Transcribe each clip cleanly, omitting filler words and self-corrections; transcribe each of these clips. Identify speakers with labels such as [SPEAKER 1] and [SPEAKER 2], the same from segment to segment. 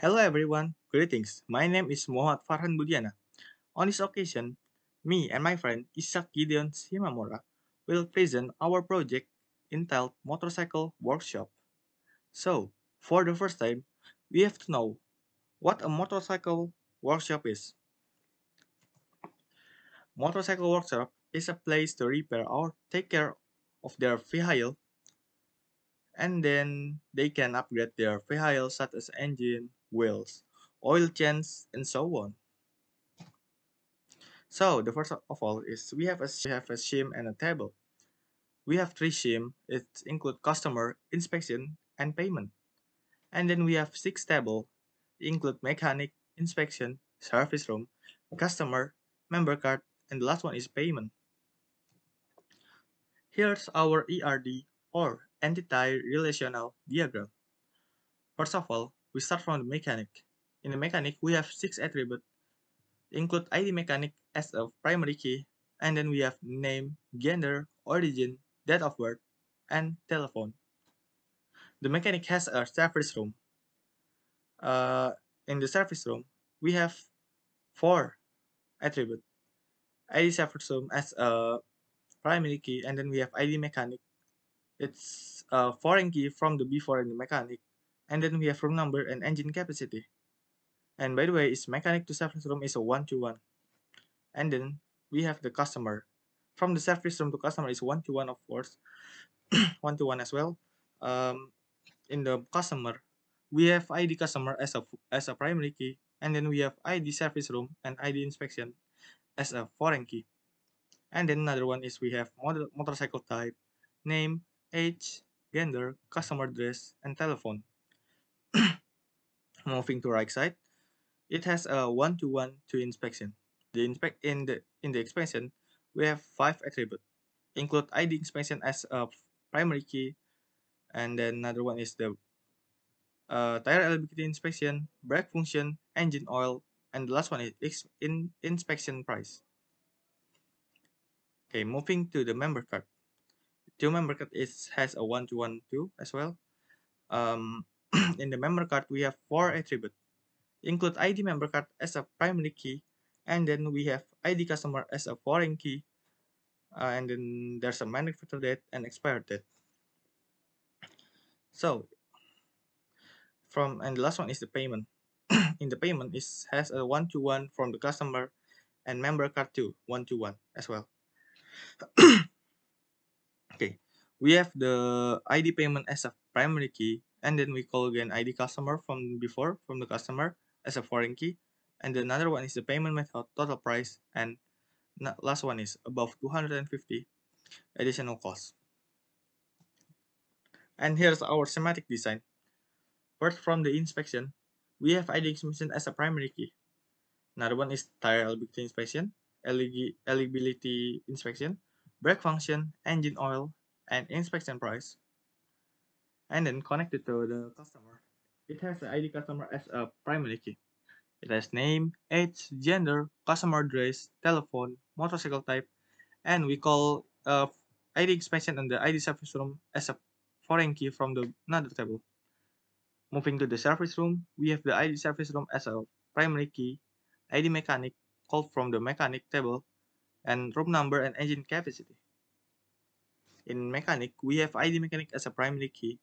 [SPEAKER 1] Hello everyone, greetings. My name is Muhammad Farhan Budiana. On this occasion, me and my friend Ishak Gideon Shimamura will present our project entitled Motorcycle Workshop. So, for the first time, we have to know what a motorcycle workshop is. Motorcycle workshop is a place to repair or take care of their vehicle, and then they can upgrade their vehicle such as engine, wheels, oil change, and so on. So the first of all is we have a shim and a table. We have three shim. It include customer, inspection, and payment. And then we have six table. Include mechanic, inspection, service room, customer, member card, and the last one is payment. Here's our ERD or entity relational diagram. First of all, we start from the mechanic. In the mechanic, we have six attributes. Include ID mechanic as a primary key, and then we have name, gender, origin, date of birth, and telephone. The mechanic has a service room. Uh, in the service room, we have four attributes. ID service room as a primary key, and then we have ID mechanic. It's a foreign key from the before in the mechanic, and then we have room number and engine capacity. And by the way, its mechanic to service room is a 1-to-1. And then we have the customer. From the service room to customer is 1-to-1, of course, 1-to-1 as well. Um, in the customer, we have ID customer as a primary key, and then we have ID service room and ID inspection as a foreign key. And then another one is we have motorcycle type, name, age, gender, customer address, and telephone. Moving to right side, it has a 1-to-1 to inspection. In the inspection, we have five attributes. Include ID inspection as a primary key, and then another one is the tire eligibility inspection, brake function, engine oil, and the last one is inspection price. Okay, moving to the member card. Two member card has a 1-to-1 too as well. Um, in the member card, we have four attributes. Include ID member card as a primary key, and then we have ID customer as a foreign key, and then there's a manufacture date and expired date. So and the last one is the payment. In the payment has a 1-to-1 from the customer and member card too, 1-to-1 as well. Okay, we have the ID payment as a primary key, and then we call again ID customer from before from the customer as a foreign key, and another one is the payment method, total price, and last one is above 250 additional cost. And here's our schematic design. First, from the inspection, we have ID inspection as a primary key. Another one is tire eligibility inspection, eligibility inspection, brake function, engine oil, and inspection price. And then connected to the customer, it has the ID customer as a primary key. It has name, age, gender, customer address, telephone, motorcycle type, and we call ID inspection and the ID service room as a foreign key from the another table. Moving to the service room, we have the ID service room as a primary key, ID mechanic called from the mechanic table, and room number and engine capacity. In mechanic, we have ID mechanic as a primary key,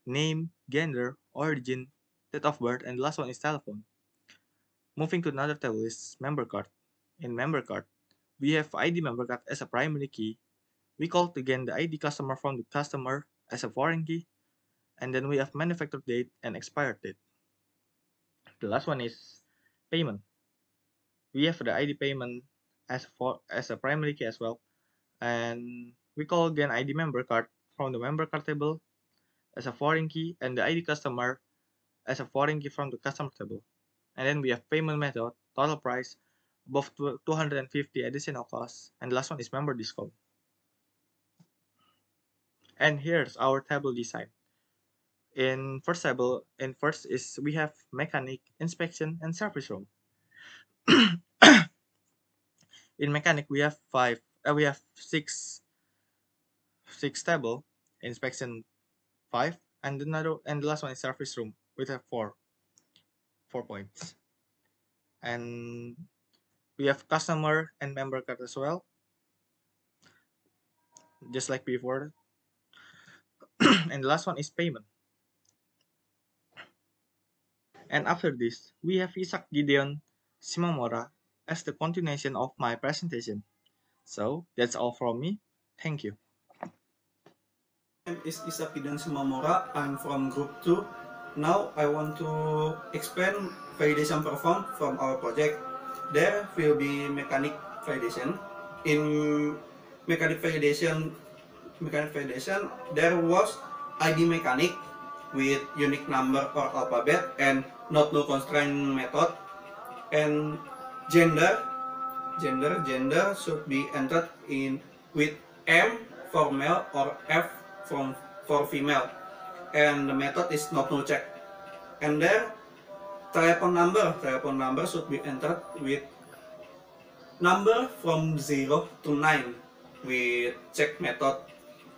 [SPEAKER 1] name, gender, origin, date of birth, and the last one is telephone. Moving to another table is member card. In member card, we have ID member card as a primary key. We call again the ID customer from the customer as a foreign key, and then we have manufacture date and expired date. The last one is payment. We have the ID payment as a primary key as well, and we call again ID member card from the member card table as a foreign key, and the ID customer as a foreign key from the customer table. And then we have payment method, total price, above 250 additional costs, and the last one is member discount. And here's our table design. In first is we have mechanic, inspection, and service room. In mechanic, we have six table, inspection 5, and the last one is service room with a 4. 4 points. And we have customer and member card as well, just like before. And the last one is payment. And after this, we have Isaac Gideon Shimamura as the continuation of my presentation. So that's all from me. Thank you.
[SPEAKER 2] My name is Isaac Gideon Shimamura. I'm from Group 2. Now I want to explain validation performed from our project. There will be mechanic validation. In mechanic validation, there was ID mechanic with unique number or alphabet and not null constraint method. And gender should be entered in with M for male or F for female, and the method is not null check. And there telephone number should be entered with number from 0 to 9 with check method.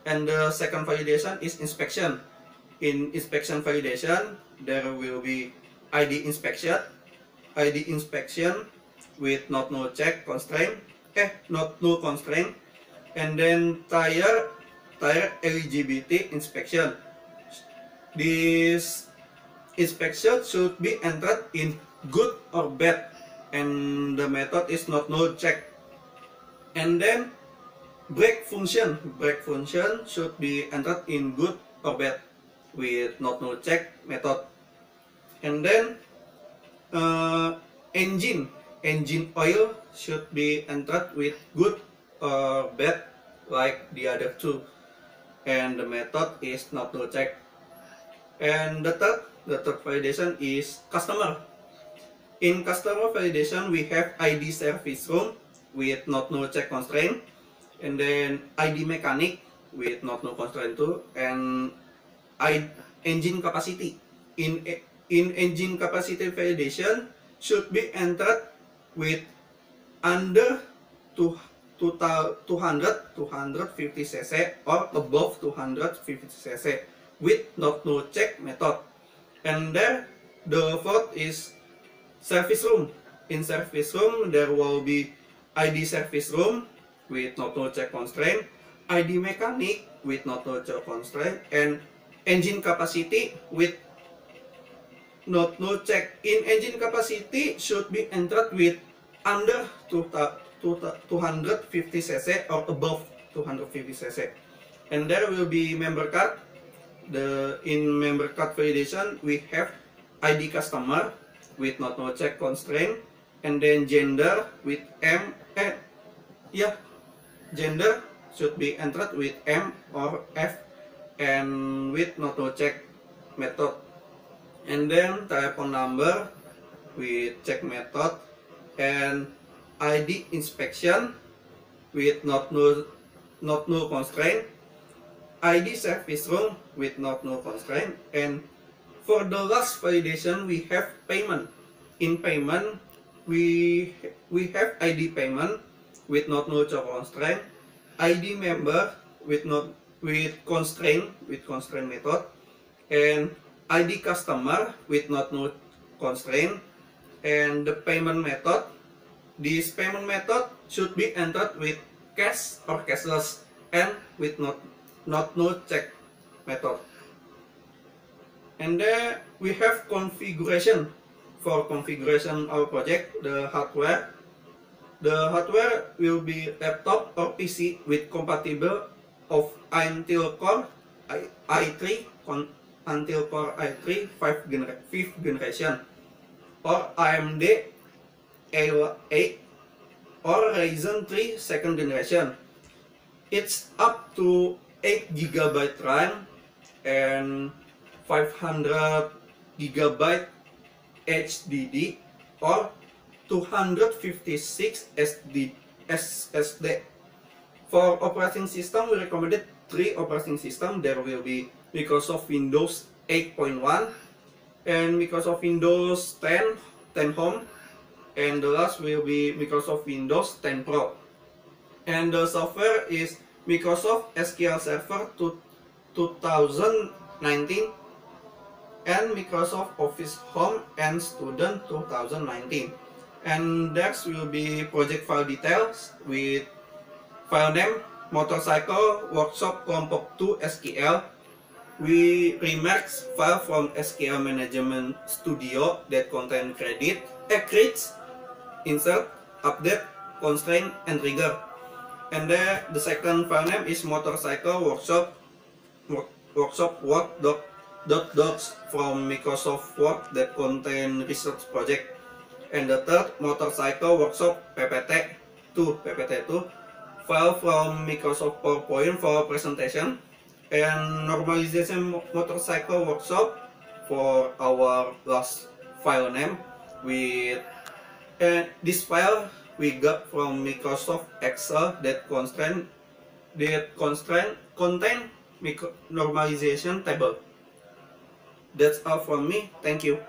[SPEAKER 2] And the second validation is inspection. In inspection validation, there will be ID inspection with not null check constraint, not null constraint, and then tire eligibility inspection. This inspection should be entered in good or bad, and the method is not null check. And then brake function should be entered in good or bad with not null check method. And then engine oil should be entered with good or bad like the other two, and the method is not null check. And the third validation is customer. In customer validation, we have ID service room with not null check constraint, and then ID mechanic with not null constraint too, and engine capacity. In engine capacity validation should be entered with under 250 cc or above 250 cc with not null check method. And there the fourth is service room. In service room there will be ID service room with not null check constraint, ID mechanic with not null check constraint, and engine capacity with not null check. In engine capacity should be entered with under 250 cc or above 250 cc. And there will be member card. In member card validation we have ID customer with not null check constraint, and then gender with gender should be entered with M or F and with not null check method. And then telephone number with check method, and ID inspection with not null constraint, ID service room with not null constraint. And for the last validation we have payment. In payment we have ID payment with not null check constraint, ID member with constraint method, and ID customer with not null constraint. And the payment method, this payment method should be entered with cash or cashless and with not null check method. And then we have configuration. For configuration our project, the hardware will be laptop or PC with compatible of Intel Core i3 5th generation, or AMD A8 or Ryzen 3 2nd generation. It's up to 8 GB RAM and 500 GB HDD or 256 SSD. For operating system, we recommended 3 operating systems. There will be Microsoft Windows 8.1 and Microsoft Windows 10 Home, and the last will be Microsoft Windows 10 Pro. And the software is Microsoft SQL Server 2019 and Microsoft Office Home and Student 2019. And next will be project file details with file name motorcycle workshop kelompok 2 SQL. We remarks file from SQL Management Studio that contain credit, create, insert, update, constraint, and trigger. And then the second file name is motorcycle workshop work docs from Microsoft Word that contain research project. And the third motorcycle workshop PPT2 file from Microsoft PowerPoint for presentation. And normalization motorcycle workshop for our last file name with this file we got from Microsoft Excel that contain normalization table. That's all from me. Thank you.